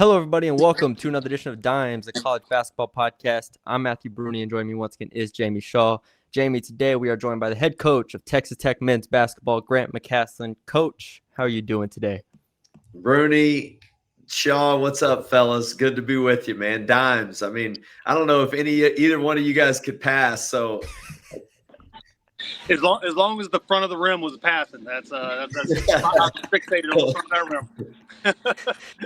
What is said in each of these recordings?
Hello, everybody, and welcome to another edition of Dimes, a college basketball podcast. I'm Matthew Brune, and joining me once again is Jamie Shaw. Jamie, today we are joined by the head coach of Texas Tech men's basketball, Grant McCasland. Coach, how are you doing today? Bruni, Shaw, what's up, fellas? Good to be with you, man. Dimes. I mean, I don't know if either one of you guys could pass. So, as long as the front of the rim was passing, that's I'm fixated on the front of that rim.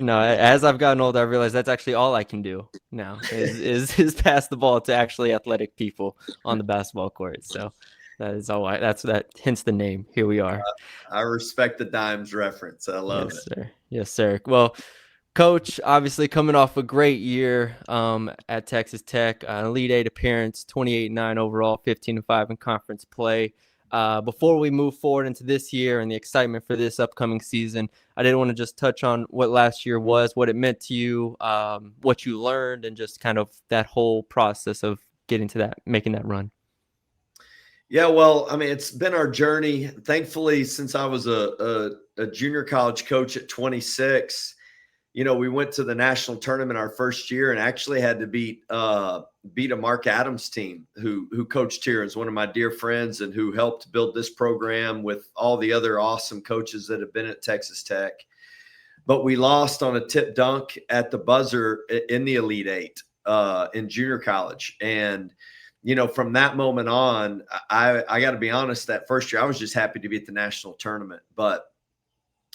No, as I've gotten older, I realize that's actually all I can do now is pass the ball to actually athletic people on the basketball court. So that is all. That hence the name. Here we are. I respect the Dimes reference. I love it. Sir. Yes, sir. Well, Coach, obviously coming off a great year at Texas Tech, an Elite Eight appearance, 28-9 overall, 15-5 in conference play. Before we move forward into this year and the excitement for this upcoming season, I did want to just touch on what last year was, what it meant to you, what you learned, and just kind of that whole process of getting to that, making that run. Yeah, well, I mean, it's been our journey. Thankfully, since I was a junior college coach at 26, we went to the national tournament our first year and actually had to beat a Mark Adams team who coached here, is one of my dear friends and who helped build this program with all the other awesome coaches that have been at Texas Tech. But we lost on a tip dunk at the buzzer in the Elite Eight in junior college. And, from that moment on, I got to be honest, that first year I was just happy to be at the national tournament. But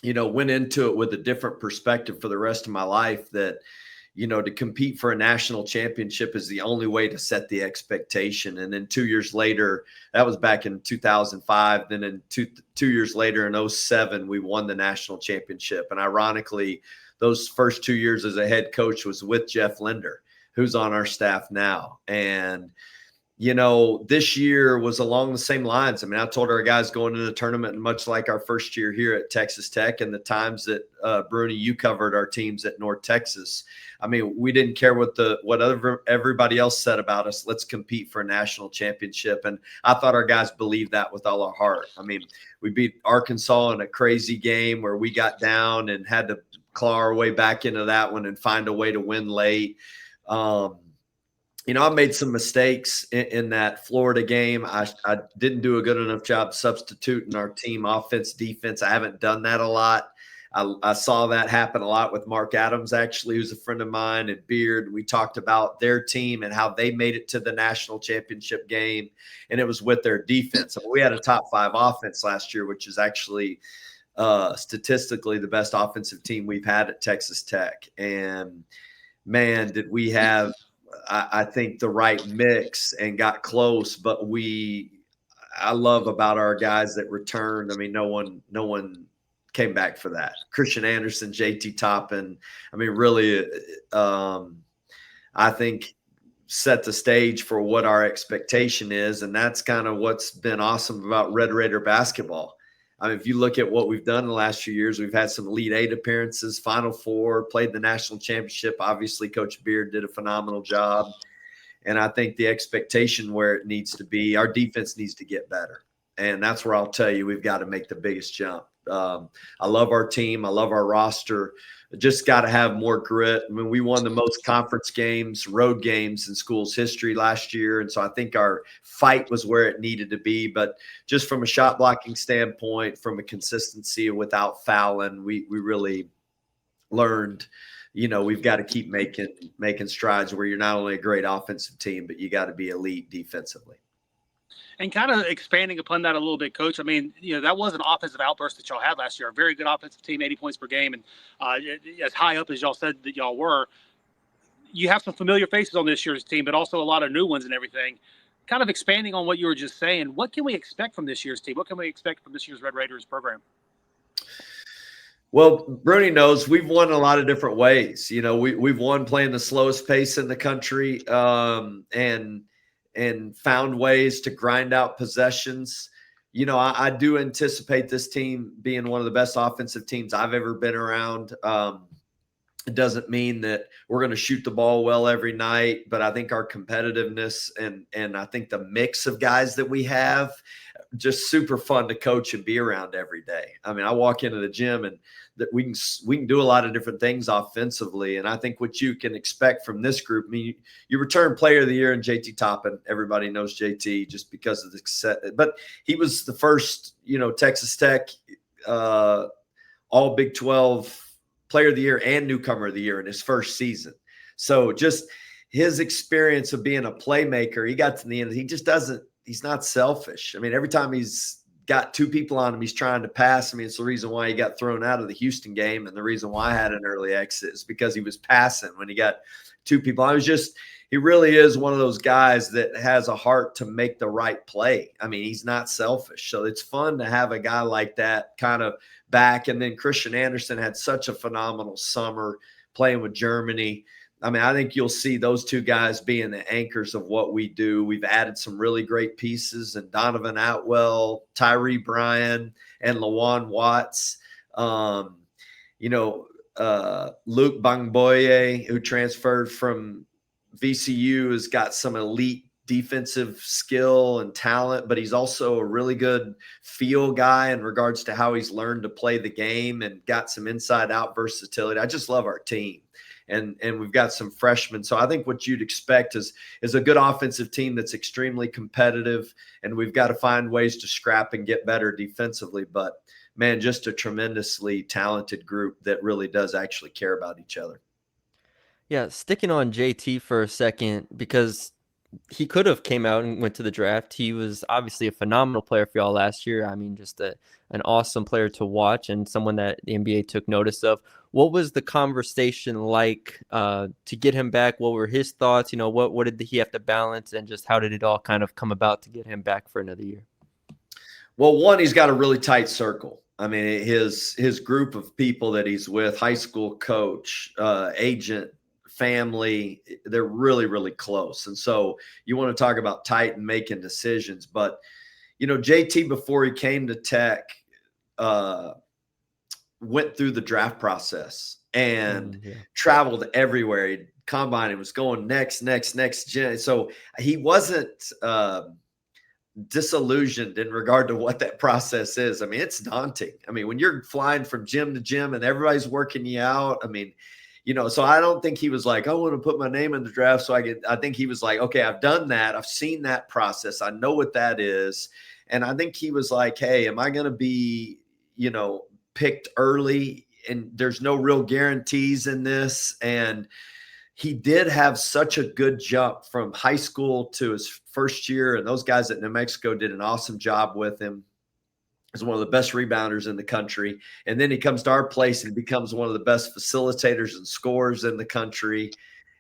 went into it with a different perspective for the rest of my life that, to compete for a national championship is the only way to set the expectation. And then 2 years later, that was back in 2005. Then in two years later in 2007, we won the national championship. And ironically, those first 2 years as a head coach was with Jeff Linder, who's on our staff now. And this year was along the same lines. I mean, I told our guys going into the tournament, and much like our first year here at Texas Tech and the times that, Bruni, you covered our teams at North Texas. I mean, we didn't care what everybody else said about us. Let's compete for a national championship. And I thought our guys believed that with all our heart. I mean, we beat Arkansas in a crazy game where we got down and had to claw our way back into that one and find a way to win late. I made some mistakes in that Florida game. I didn't do a good enough job substituting our team offense, defense. I haven't done that a lot. I saw that happen a lot with Mark Adams, actually, who's a friend of mine, and Beard. We talked about their team and how they made it to the national championship game, and it was with their defense. I mean, we had a top 5 offense last year, which is actually statistically the best offensive team we've had at Texas Tech. And, man, did we have – I think the right mix and got close, but I love about our guys that returned. I mean, no one came back for that. Christian Anderson, JT Toppin, I mean, really, I think set the stage for what our expectation is. And that's kind of what's been awesome about Red Raider basketball. I mean, if you look at what we've done in the last few years, we've had some Elite Eight appearances, Final Four, played the national championship. Obviously, Coach Beard did a phenomenal job. And I think the expectation where it needs to be, our defense needs to get better. And that's where I'll tell you we've got to make the biggest jump. I love our team. I love our roster. Just got to have more grit. I mean, we won the most conference games, road games in school's history last year. And so I think our fight was where it needed to be. But just from a shot blocking standpoint, from a consistency without fouling, we really learned, we've got to keep making strides where you're not only a great offensive team, but you got to be elite defensively. And kind of expanding upon that a little bit, Coach, I mean, that was an offensive outburst that y'all had last year. A very good offensive team, 80 points per game. And as high up as y'all said that y'all were, you have some familiar faces on this year's team, but also a lot of new ones and everything. Kind of expanding on what you were just saying, what can we expect from this year's team? What can we expect from this year's Red Raiders program? Well, Bruni knows we've won a lot of different ways. We've won playing the slowest pace in the country and found ways to grind out possessions. I do anticipate this team being one of the best offensive teams I've ever been around. It doesn't mean that we're going to shoot the ball well every night, but I think our competitiveness and I think the mix of guys that we have just super fun to coach and be around every day. I mean, I walk into the gym and that we can do a lot of different things offensively. And I think what you can expect from this group, I mean, you return player of the year in JT Toppin. Everybody knows JT just because of the set, but he was the first, Texas Tech, all Big 12 player of the year and newcomer of the year in his first season. So just his experience of being a playmaker, he got to the end. He just doesn't, he's not selfish. I mean, every time he's got two people on him, he's trying to pass. I mean, it's the reason why he got thrown out of the Houston game. And the reason why I had an early exit is because he was passing when he got two people. He really is one of those guys that has a heart to make the right play. I mean, he's not selfish. So it's fun to have a guy like that kind of back. And then Christian Anderson had such a phenomenal summer playing with Germany. I mean, I think you'll see those two guys being the anchors of what we do. We've added some really great pieces, and Donovan Atwell, Tyree Bryan, and Lawan Watts. Luke Bangboye, who transferred from VCU, has got some elite defensive skill and talent, but he's also a really good feel guy in regards to how he's learned to play the game and got some inside out versatility. I just love our team. And we've got some freshmen. So I think what you'd expect is a good offensive team that's extremely competitive, and we've got to find ways to scrap and get better defensively. But, man, just a tremendously talented group that really does actually care about each other. Yeah, sticking on JT for a second, because he could have came out and went to the draft. He was obviously a phenomenal player for y'all last year. I mean, just an awesome player to watch and someone that the NBA took notice of. What was the conversation like to get him back? What were his thoughts? What did he have to balance, and just how did it all kind of come about to get him back for another year? Well, one, he's got a really tight circle. I mean, his group of people that he's with, high school coach, agent, family, they're really, really close. And so you want to talk about tight and making decisions. But, JT, before he came to Tech, went through the draft process and traveled everywhere. He combine, he was going next gen. So he wasn't disillusioned in regard to what that process is. I mean, it's daunting. I mean, when you're flying from gym to gym and everybody's working you out, I mean, so I don't think he was like, I want to put my name in the draft. So I think he was like, okay, I've done that. I've seen that process. I know what that is. And I think he was like, hey, am I going to be, picked early? And there's no real guarantees in this. And he did have such a good jump from high school to his first year. And those guys at New Mexico did an awesome job with him. He's one of the best rebounders in the country. And then he comes to our place and becomes one of the best facilitators and scorers in the country.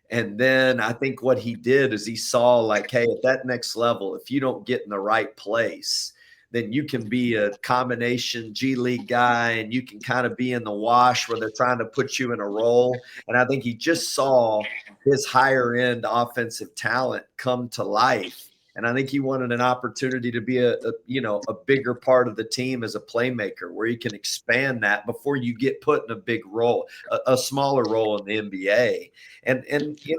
And then I think what he did is he saw like, hey, at that next level, if you don't get in the right place, then you can be a combination G League guy, and you can kind of be in the wash where they're trying to put you in a role. And I think he just saw his higher end offensive talent come to life. And I think he wanted an opportunity to be a bigger part of the team as a playmaker, where he can expand that before you get put in a big role, a smaller role in the NBA. And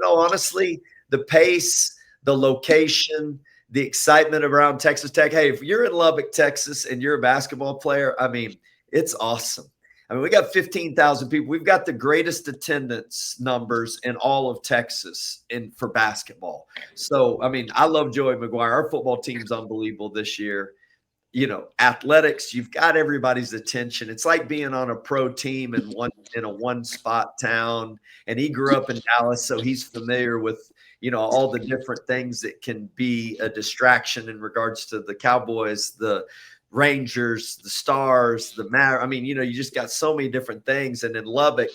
honestly, the pace, the location, the excitement around Texas Tech. Hey, if you're in Lubbock, Texas, and you're a basketball player, I mean, it's awesome. I mean, we got 15,000 people. We've got the greatest attendance numbers in all of Texas for basketball. So, I mean, I love Joey McGuire. Our football team's unbelievable this year. Athletics, you've got everybody's attention. It's like being on a pro team in a one-spot town. And he grew up in Dallas, so he's familiar with, all the different things that can be a distraction in regards to the Cowboys, the Rangers, the Stars, the Mavericks. I mean, you just got so many different things. And in Lubbock,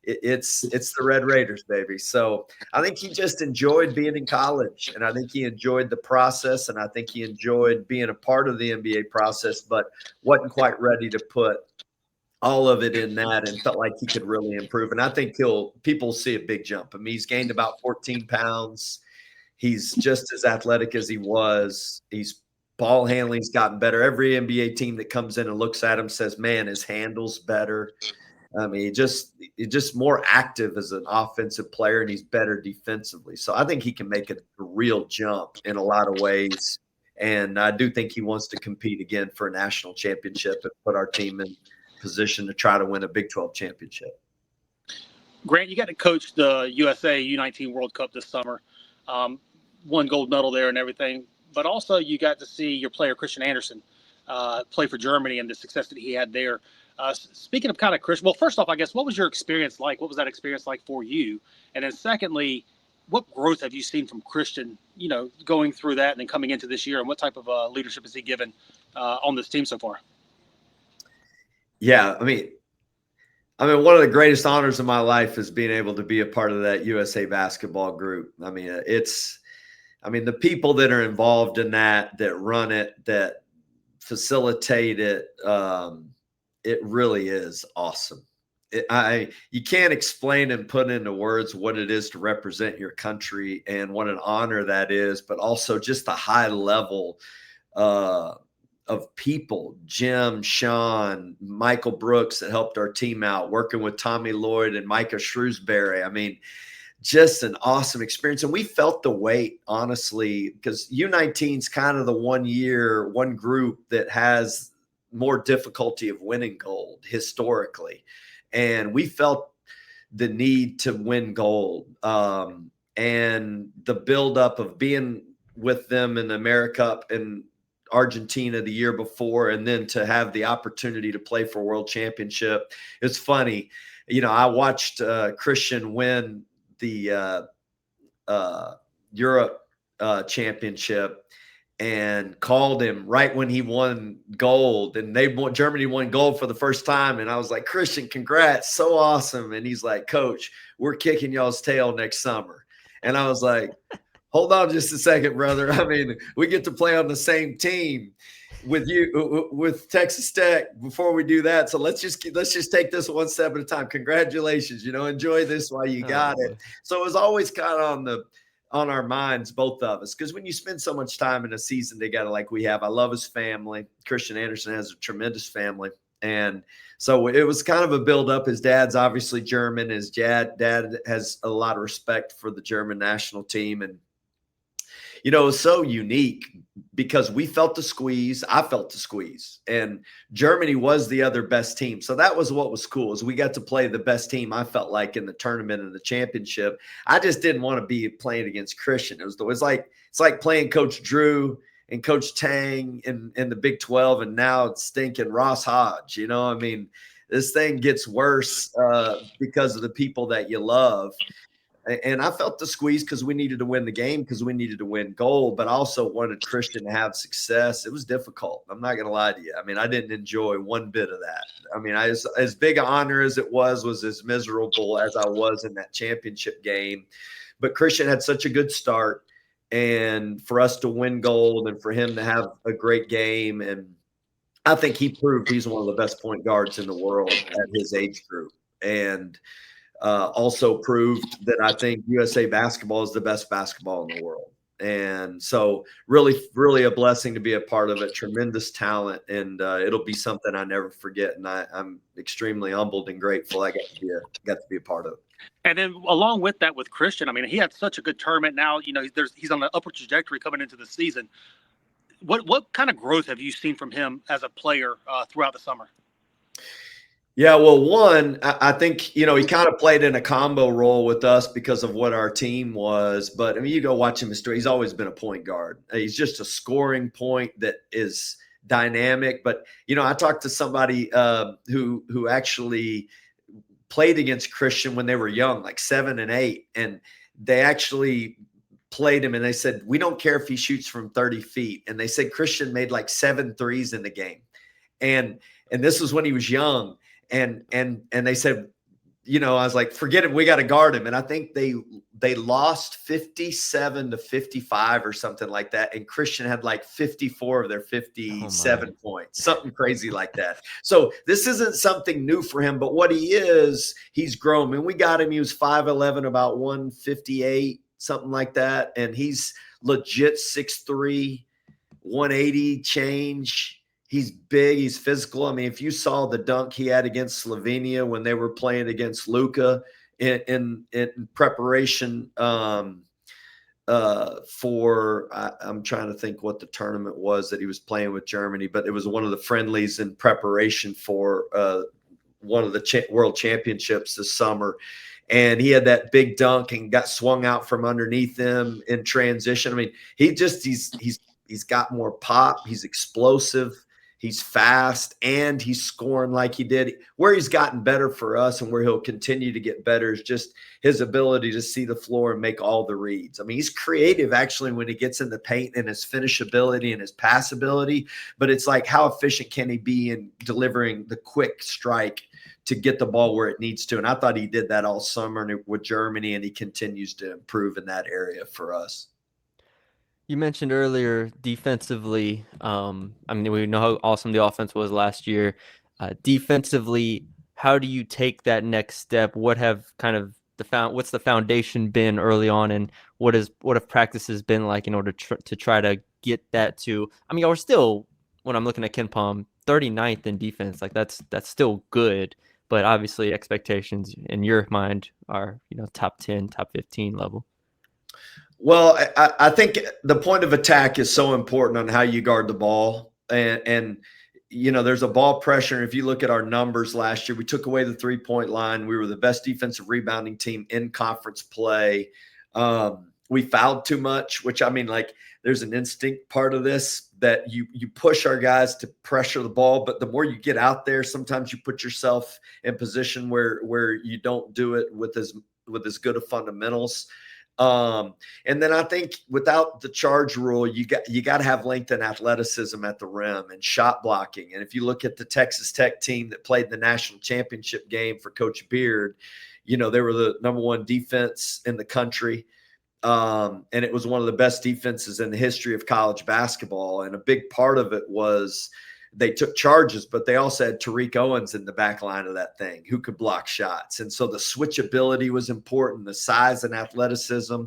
it's the Red Raiders, baby. So I think he just enjoyed being in college, and I think he enjoyed the process, and I think he enjoyed being a part of the NBA process, but wasn't quite ready to put all of it in that, and felt like he could really improve. And I think people see a big jump. I mean, he's gained about 14 pounds. He's just as athletic as he was. He's ball handling's gotten better. Every NBA team that comes in and looks at him says, man, his handle's better. I mean, he's just more active as an offensive player, and he's better defensively. So I think he can make a real jump in a lot of ways. And I do think he wants to compete again for a national championship and put our team in position to try to win a Big 12 championship. Grant, you got to coach the USA U19 World Cup this summer. Won gold medal there and everything. But also you got to see your player, Christian Andersen, play for Germany and the success that he had there. Speaking of kind of Christian, well, first off, I guess, what was your experience like? What was that experience like for you? And then secondly, what growth have you seen from Christian, going through that and then coming into this year? And what type of leadership has he given on this team so far? Yeah, I mean, one of the greatest honors of my life is being able to be a part of that USA basketball group. I mean, the people that are involved in that run it, that facilitate it, it really is awesome. You can't explain and put into words what it is to represent your country and what an honor that is, but also just the high level of people, Jim, Sean, Michael Brooks that helped our team out, working with Tommy Lloyd and Micah Shrewsbury. I mean, just an awesome experience. And we felt the weight, honestly, because U19 is kind of the one group that has more difficulty of winning gold historically. And we felt the need to win gold. And the buildup of being with them in the AmeriCup and Argentina the year before, and then to have the opportunity to play for a world championship. It's funny. I watched Christian win the Europe championship and called him right when he won gold, and Germany won gold for the first time. And I was like, Christian, congrats. So awesome. And he's like, Coach, we're kicking y'all's tail next summer. And I was like, hold on just a second, brother. I mean, we get to play on the same team with you, with Texas Tech before we do that. So let's just take this one step at a time. Congratulations, enjoy this while you got it. So it was always kind of on our minds, both of us, because when you spend so much time in a season together like we have, I love his family. Christian Andersen has a tremendous family. And so it was kind of a build-up. His dad's obviously German. His dad has a lot of respect for the German national team. And it was so unique because we felt the squeeze. I felt the squeeze, and Germany was the other best team. So that was what was cool, is we got to play the best team, I felt like, in the tournament and the championship. I just didn't want to be playing against Christian. It's like playing Coach Drew and Coach Tang in the Big 12, and now it's stinking Ross Hodge. This thing gets worse because of the people that you love. And I felt the squeeze because we needed to win the game, because we needed to win gold, but I also wanted Christian to have success. It was difficult. I'm not going to lie to you. I didn't enjoy one bit of that. As big an honor as it was as miserable as I was in that championship game. But Christian had such a good start, and for us to win gold and for him to have a great game. And I think he proved he's one of the best point guards in the world at his age group. And also proved that I think USA basketball is the best basketball in the world. And so really, really a blessing to be a part of it. Tremendous talent. And it'll be something I never forget. And I'm extremely humbled and grateful I got to be a part of it. And then along with that, with Christian, he had such a good tournament. Now, he's on the upward trajectory coming into the season. What kind of growth have you seen from him as a player throughout the summer? Yeah, well, one, I think, he kind of played in a combo role with us because of what our team was. But, you go watch him, he's always been a point guard. He's just a scoring point that is dynamic. But, I talked to somebody who actually played against Christian when they were young, like 7 and 8. And they actually played him, and they said, we don't care if he shoots from 30 feet. And they said Christian made like 7 threes in the game. And this was when he was young. And they said, I was like, forget it, we got to guard him. And I think they lost 57-55 or something like that. And Christian had like 54 of their 57 points, something crazy like that. So this isn't something new for him, but what he is, he's grown. We got him, he was 5'11", about 158, something like that. And he's legit 6'3", 180 change. He's big. He's physical. If you saw the dunk he had against Slovenia when they were playing against Luka in preparation I'm trying to think what the tournament was that he was playing with Germany, but it was one of the friendlies in preparation for one of the world championships this summer. And he had that big dunk and got swung out from underneath him in transition. I mean, he's got more pop. He's explosive. He's fast, and he's scoring like he did. Where he's gotten better for us and where he'll continue to get better is just his ability to see the floor and make all the reads. I mean, he's creative actually when he gets in the paint, and his finishability and his passability, but it's like, how efficient can he be in delivering the quick strike to get the ball where it needs to? And I thought he did that all summer with Germany, and he continues to improve in that area for us. You mentioned earlier defensively. I mean, we know how awesome the offense was last year. Defensively, how do you take that next step? What have kind of what's the foundation been early on, and what have practices been like in order to try to get that to? I mean, y'all are still, when I'm looking at KenPom, 39th in defense. Like that's still good, but obviously expectations in your mind are, top 10, top 15 level. Well, I think the point of attack is so important on how you guard the ball. And there's a ball pressure. And if you look at our numbers last year, we took away the 3-point line. We were the best defensive rebounding team in conference play. We fouled too much, which, I mean, like, there's an instinct part of this that you push our guys to pressure the ball. But the more you get out there, sometimes you put yourself in position where you don't do it with as good of fundamentals. And then I think without the charge rule, you got to have length and athleticism at the rim and shot blocking. And if you look at the Texas Tech team that played the national championship game for Coach Beard, they were the number one defense in the country. And it was one of the best defenses in the history of college basketball. And a big part of it was they took charges, but they also had Tariq Owens in the back line of that thing who could block shots. And so the switchability was important, the size and athleticism.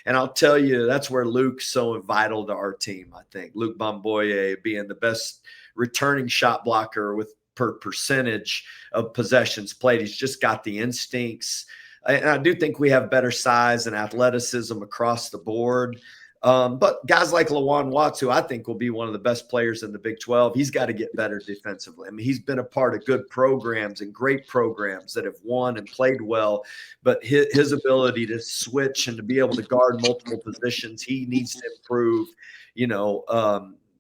And I'll tell you, that's where Luke's so vital to our team, I think. Luke Bomboye being the best returning shot blocker per percentage of possessions played. He's just got the instincts. And I do think we have better size and athleticism across the board. But guys like Lawan Watts, who I think will be one of the best players in the Big 12, he's got to get better defensively. I mean, he's been a part of good programs and great programs that have won and played well, but his ability to switch and to be able to guard multiple positions, he needs to improve,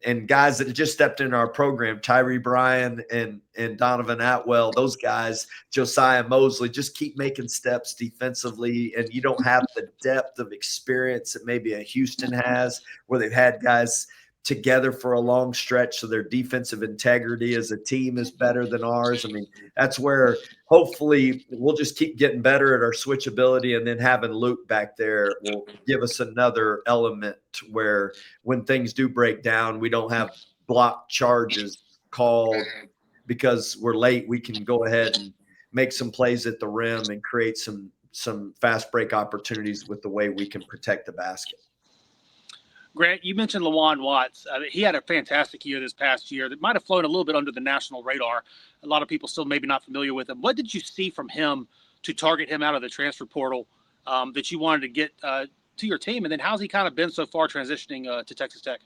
and guys that have just stepped into our program, Tyree Bryan and Donovan Atwell, those guys, Josiah Mosley, just keep making steps defensively. And you don't have the depth of experience that maybe a Houston has, where they've had guys together for a long stretch. So their defensive integrity as a team is better than ours. I mean, that's where hopefully we'll just keep getting better at our switchability, and then having Luke back there will give us another element where when things do break down, we don't have block charges called because we're late. We can go ahead and make some plays at the rim and create some fast break opportunities with the way we can protect the basket. Grant, you mentioned Lawan Watts. He had a fantastic year this past year that might have flown a little bit under the national radar. A lot of people still maybe not familiar with him. What did you see from him to target him out of the transfer portal that you wanted to get to your team? And then how's he kind of been so far transitioning to Texas Tech?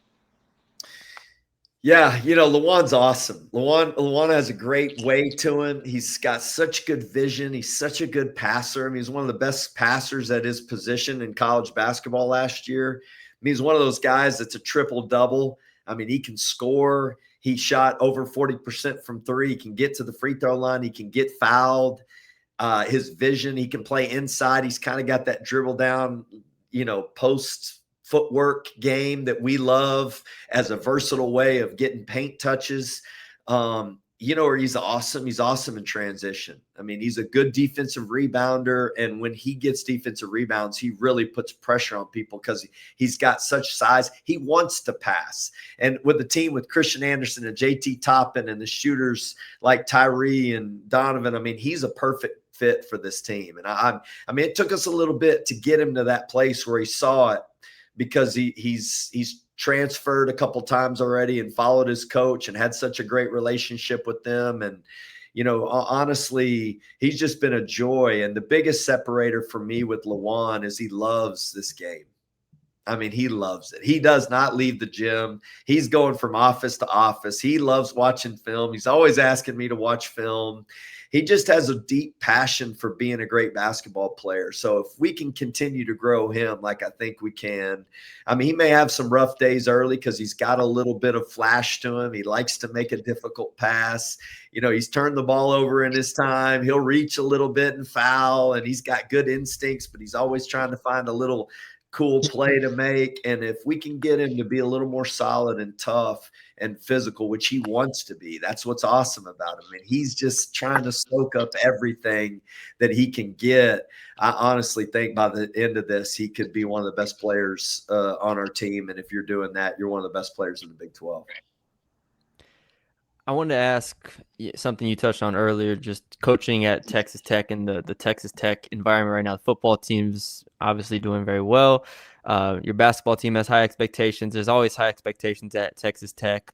Yeah, Lawan's awesome. Lawan has a great way to him. He's got such good vision. He's such a good passer. I mean, he's one of the best passers at his position in college basketball last year. I mean, he's one of those guys that's a triple-double. I mean, he can score. He shot over 40% from three. He can get to the free throw line. He can get fouled. His vision, he can play inside. He's kind of got that dribble down, post footwork game that we love as a versatile way of getting paint touches. Or he's awesome. He's awesome in transition. I mean, he's a good defensive rebounder. And when he gets defensive rebounds, he really puts pressure on people because he's got such size. He wants to pass. And with the team with Christian Anderson and JT Toppin and the shooters like Tyree and Donovan, I mean, he's a perfect fit for this team. And I mean, it took us a little bit to get him to that place where he saw it, because he's transferred a couple times already and followed his coach and had such a great relationship with them. And, honestly, he's just been a joy. And the biggest separator for me with Lawan is he loves this game. I mean, he loves it. He does not leave the gym. He's going from office to office. He loves watching film. He's always asking me to watch film. He just has a deep passion for being a great basketball player. So if we can continue to grow him like I think we can, I mean, he may have some rough days early because he's got a little bit of flash to him. He likes to make a difficult pass. You know, he's turned the ball over in his time. He'll reach a little bit and foul, and he's got good instincts, but he's always trying to find a little cool play to make. And if we can get him to be a little more solid and tough and physical, which he wants to be, that's what's awesome about him. And he's just trying to soak up everything that he can get. I honestly think by the end of this, he could be one of the best players on our team. And if you're doing that, you're one of the best players in the Big 12. I wanted to ask something you touched on earlier, just coaching at Texas Tech and the Texas Tech environment right now. The football team's obviously doing very well. Your basketball team has high expectations. There's always high expectations at Texas Tech.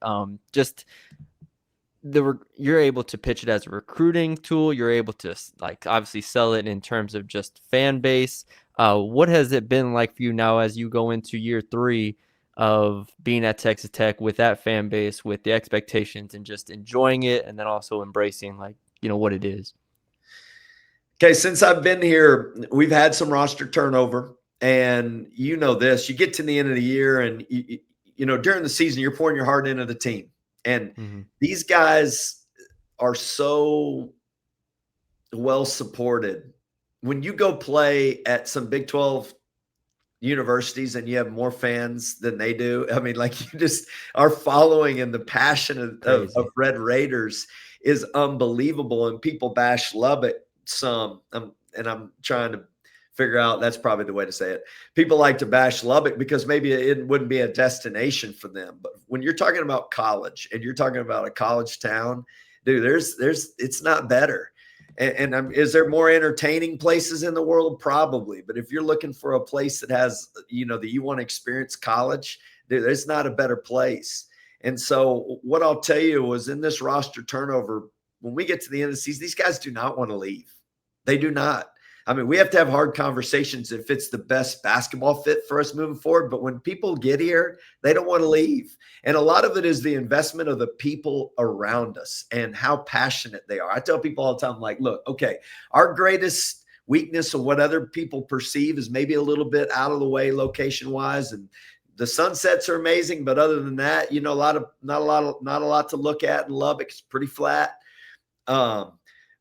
You're able to pitch it as a recruiting tool. You're able to obviously sell it in terms of just fan base. What has it been like for you now as you go into year 3 of being at Texas Tech with that fan base, with the expectations, and just enjoying it, and then also embracing what it is? Okay, since I've been here, we've had some roster turnover, and you know this. You get to the end of the year, and you know during the season, you're pouring your heart into the team, and these guys are so well supported. When you go play at some Big 12 universities and you have more fans than they do, I mean, like, you just are following, and the passion of Red Raiders is unbelievable. And people bash Lubbock some, and I'm trying to figure out, that's probably the way to say it. People like to bash Lubbock because maybe it wouldn't be a destination for them. But when you're talking about college and you're talking about a college town, dude, it's not better. And is there more entertaining places in the world? Probably. But if you're looking for a place that has, that you want to experience college, there's not a better place. And so what I'll tell you was, in this roster turnover, when we get to the end of the season, these guys do not want to leave. They do not. I mean, we have to have hard conversations if it's the best basketball fit for us moving forward. But when people get here, they don't want to leave. And a lot of it is the investment of the people around us and how passionate they are. I tell people all the time, like, look, okay, our greatest weakness of what other people perceive is maybe a little bit out of the way location-wise. And the sunsets are amazing, but other than that, not a lot to look at in Lubbock. It's pretty flat.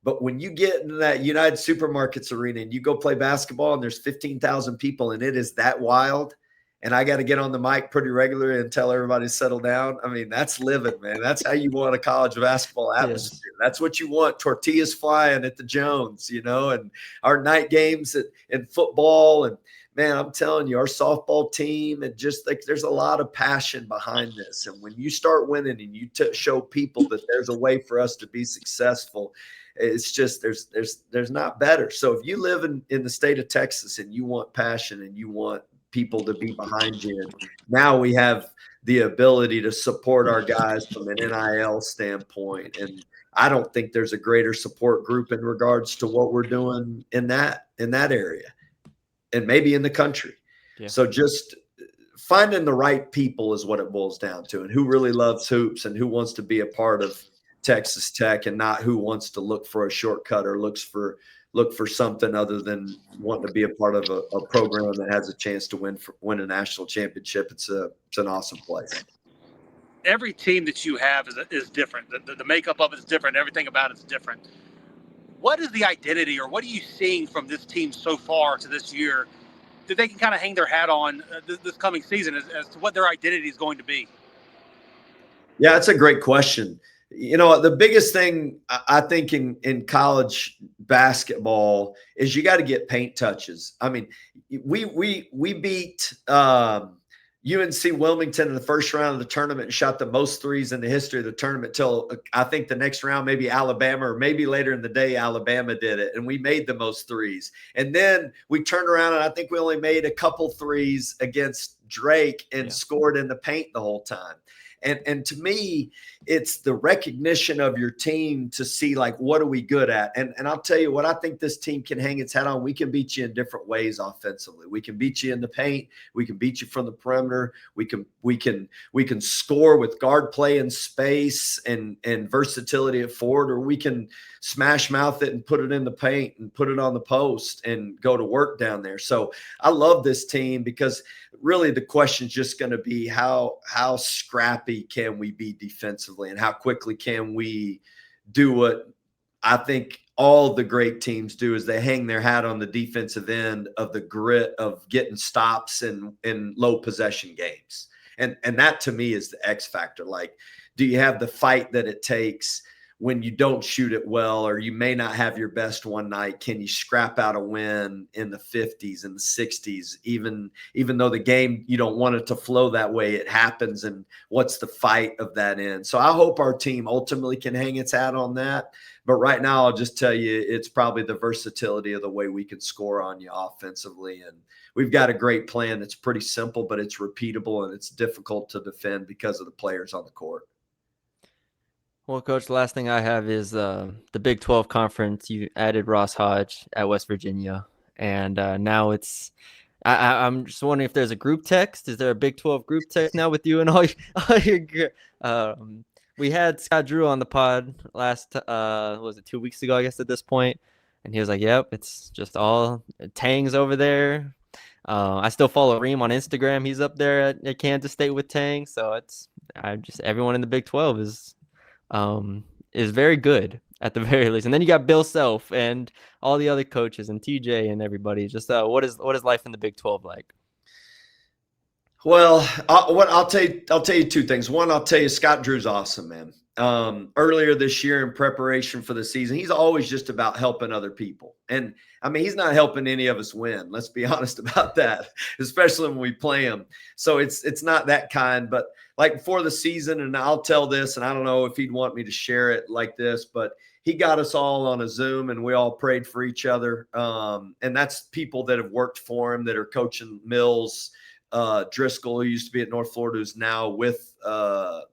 But when you get into that United Supermarkets arena and you go play basketball and there's 15,000 people and it is that wild, and I got to get on the mic pretty regularly and tell everybody to settle down. I mean, that's living, man. That's how you want a college basketball atmosphere. Yes. That's what you want. Tortillas flying at the Jones, and our night games in football. And man, I'm telling you, our softball team, and just like, there's a lot of passion behind this. And when you start winning and you show people that there's a way for us to be successful, it's just there's not better. So if you live in the state of Texas and you want passion and you want people to be behind you, and now we have the ability to support our guys from an NIL standpoint. And I don't think there's a greater support group in regards to what we're doing in that area, and maybe in the country. Yeah. So just finding the right people is what it boils down to, and who really loves hoops and who wants to be a part of Texas Tech, and not who wants to look for a shortcut or look for something other than wanting to be a part of a program that has a chance to win a national championship. It's an awesome place. Every team that you have is different. The makeup of it is different. Everything about it is different. What is the identity, or what are you seeing from this team so far to this year that they can kind of hang their hat on this coming season as to what their identity is going to be? Yeah, that's a great question. The biggest thing I think in college basketball is you got to get paint touches. I mean, we beat UNC Wilmington in the first round of the tournament and shot the most threes in the history of the tournament till I think the next round, maybe Alabama, or maybe later in the day, Alabama did it. And we made the most threes. And then we turned around and I think we only made a couple threes against Drake and scored in the paint the whole time. And to me, it's the recognition of your team to see, like, what are we good at? And I'll tell you what I think this team can hang its hat on. We can beat you in different ways offensively. We can beat you in the paint. We can beat you from the perimeter. We can score with guard play and space and versatility at forward, or we can smash mouth it and put it in the paint and put it on the post and go to work down there. So I love this team because really the question is just going to be how scrappy can we be defensively, and how quickly can we do what I think all the great teams do, is they hang their hat on the defensive end of the grit of getting stops in low possession games. And that to me is the X factor. Like, do you have the fight that it takes when you don't shoot it well, or you may not have your best one night? Can you scrap out a win in the 50s and the 60s, even though the game, you don't want it to flow that way? It happens. And what's the fight of that end? So I hope our team ultimately can hang its hat on that. But right now, I'll just tell you, it's probably the versatility of the way we can score on you offensively. And we've got a great plan. It's pretty simple, but it's repeatable, and it's difficult to defend because of the players on the court. Well, Coach, the last thing I have is the Big 12 conference. You added Ross Hodge at West Virginia, and now it's I'm just wondering if there's a group text. Is there a Big 12 group text now with you and all your we had Scott Drew on the pod last, was it 2 weeks ago, I guess, at this point, and he was like, yep, it's just all Tangs over there. I still follow Reem on Instagram. He's up there at Kansas State with Tang, so everyone in the Big 12 is very good at the very least. And then you got Bill Self and all the other coaches and TJ and everybody. Just what is life in the Big 12 like? Well, I'll tell you two things. One, I'll tell you, Scott Drew's awesome, man. Earlier this year in preparation for the season, he's always just about helping other people. And I mean, he's not helping any of us win. Let's be honest about that, especially when we play him. So it's not that kind. But like before the season, and I'll tell this, and I don't know if he'd want me to share it like this, but he got us all on a Zoom and we all prayed for each other. And that's people that have worked for him, that are coaching Mills, Driscoll, who used to be at North Florida, who's now with Coach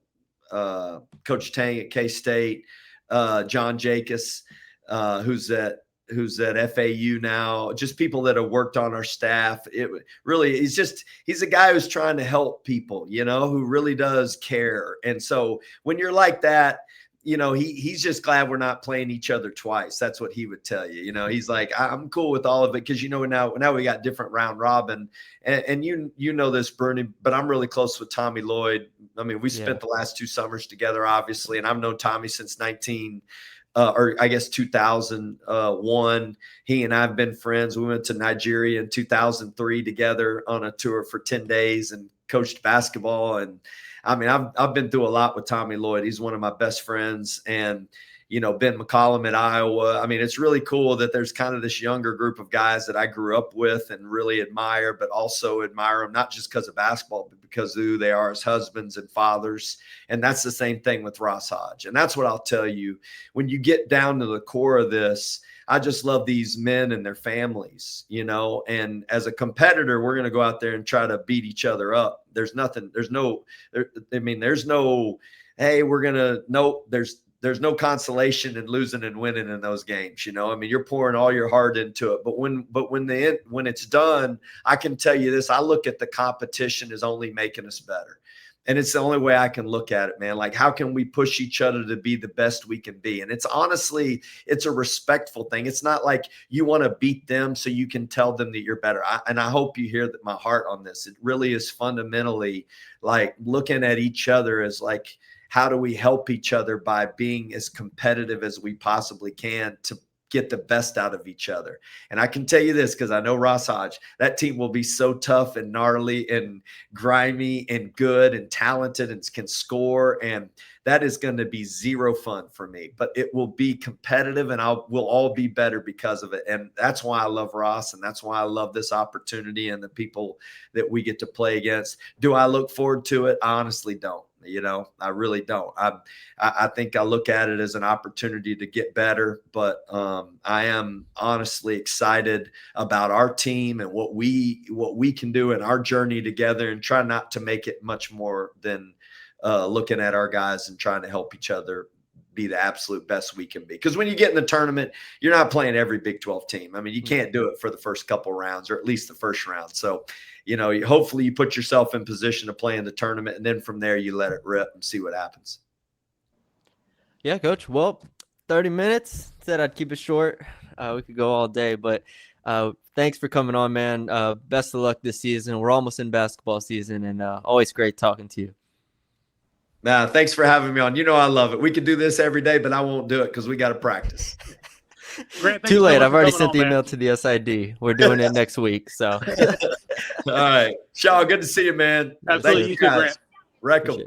Tang at K-State, John Jacobs, who's at FAU now, just people that have worked on our staff. It really, he's a guy who's trying to help people, who really does care. And so when you're like that, he's just glad we're not playing each other twice. That's what he would tell you. He's like, I'm cool with all of it, because now we got different round robin, and you know this, Brune, but I'm really close with Tommy Lloyd. I mean, we spent the last 2 summers together, obviously, and I've known Tommy since 2001. He and I've been friends. We went to Nigeria in 2003 together on a tour for 10 days and coached basketball. And I mean, I've been through a lot with Tommy Lloyd. He's one of my best friends. And, Ben McCollum at Iowa. I mean, it's really cool that there's kind of this younger group of guys that I grew up with and really admire, but also admire them not just because of basketball, but because of who they are as husbands and fathers. And that's the same thing with Ross Hodge. And that's what I'll tell you. When you get down to the core of this, I just love these men and their families, and as a competitor, we're going to go out there and try to beat each other up. There's no, hey, there's no consolation in losing and winning in those games. I mean, you're pouring all your heart into it, but when it's done, I can tell you this, I look at the competition as only making us better. And it's the only way I can look at it, man. Like, how can we push each other to be the best we can be? And it's a respectful thing. It's not like you want to beat them so you can tell them that you're better. And I hope you hear my heart on this. It really is fundamentally like looking at each other as like, how do we help each other by being as competitive as we possibly can to get the best out of each other? And I can tell you this, because I know Ross Hodge, that team will be so tough and gnarly and grimy and good and talented and can score. And that is going to be zero fun for me, but it will be competitive, and we'll all be better because of it. And that's why I love Ross, and that's why I love this opportunity and the people that we get to play against. Do I look forward to it? I honestly don't. I really don't. I think I look at it as an opportunity to get better, but I am honestly excited about our team and what we can do in our journey together, and try not to make it much more than looking at our guys and trying to help each other be the absolute best we can be. Because when you get in the tournament, you're not playing every Big 12 team. I mean, you can't do it for the first couple rounds, or at least the first round. So, hopefully you put yourself in position to play in the tournament, and then from there you let it rip and see what happens. Yeah, Coach. Well, 30 minutes. Said I'd keep it short. We could go all day, but thanks for coming on, man. Best of luck this season. We're almost in basketball season, and always great talking to you. Nah, thanks for having me on. I love it. We could do this every day, but I won't do it because we got to practice. Grant, Too late. I've already sent the email to the SID. We're doing it next week. So, all right, Shaw, good to see you, man. Absolutely. You too, Grant. Wreck 'em.